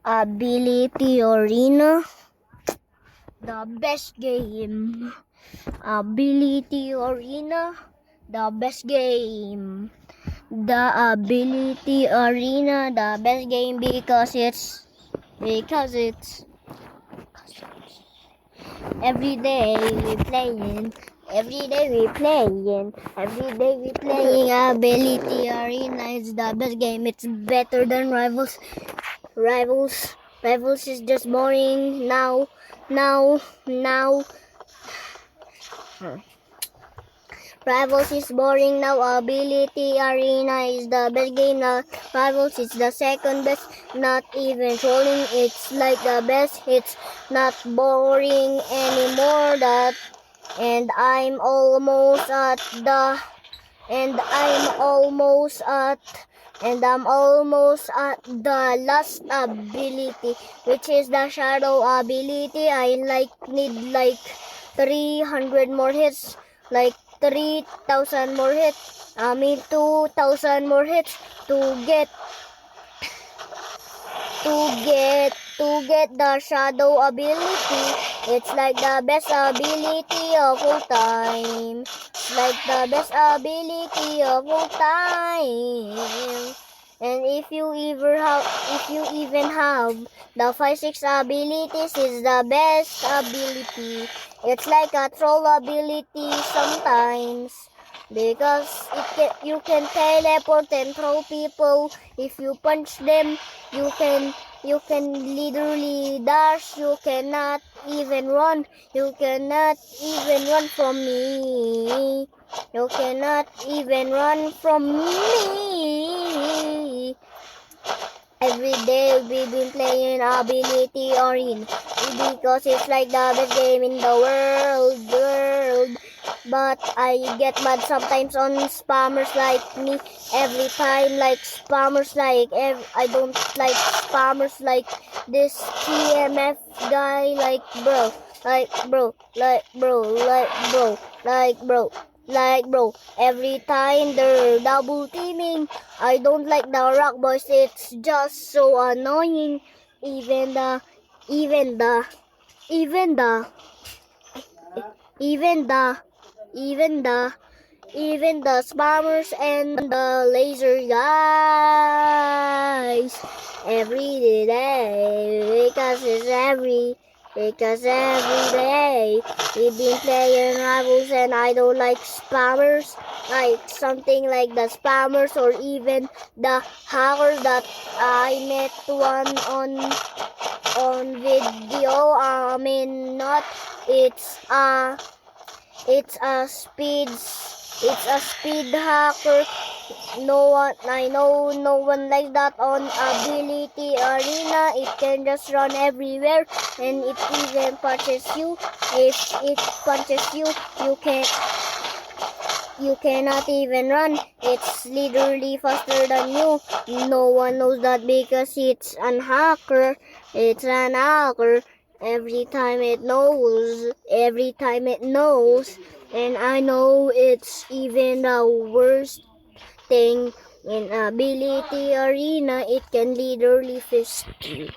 Ability Arena, the best game. Ability Arena, the best game. The Ability Arena, the best game because it's every day we playing. Every day we playing. Ability Arena is the best game. It's better than Rivals. Rivals is just boring now. Rivals is boring now. Ability Arena is the best game now. Rivals is the second best. Not even trolling. It's like the best. It's not boring anymore. And I'm almost at the last ability, which is the shadow ability. I need 300 more hits, 3,000 more hits. 2,000 more hits to get the shadow ability. It's like the best ability of all time. And if you even have the 5-6 abilities, is the best ability. It's like a troll ability sometimes, because you can teleport and throw people. If you punch them, you can literally dash. You cannot even run. You cannot even run from me. Every day we've been playing Ability Arena because it's like the best game in the world. But I get mad sometimes on spammers like me. Every time, I don't like spammers like this TMF guy. Bro. Every time they're double teaming, I don't like the Rock Boys. It's just so annoying. Even the spammers and the laser guys every day, because every day we've been playing Rivals, and I don't like spammers, like something like the spammers or even the hackers that I met one on video. Not it's a speed hacker. I know no one likes that on Ability Arena. It can just run everywhere, and it even punches you. If it punches you, you cannot even run. It's literally faster than you. No one knows that because it's an hacker. Every time it knows. And I know it's even the worst thing in Ability Arena. It can literally fist you.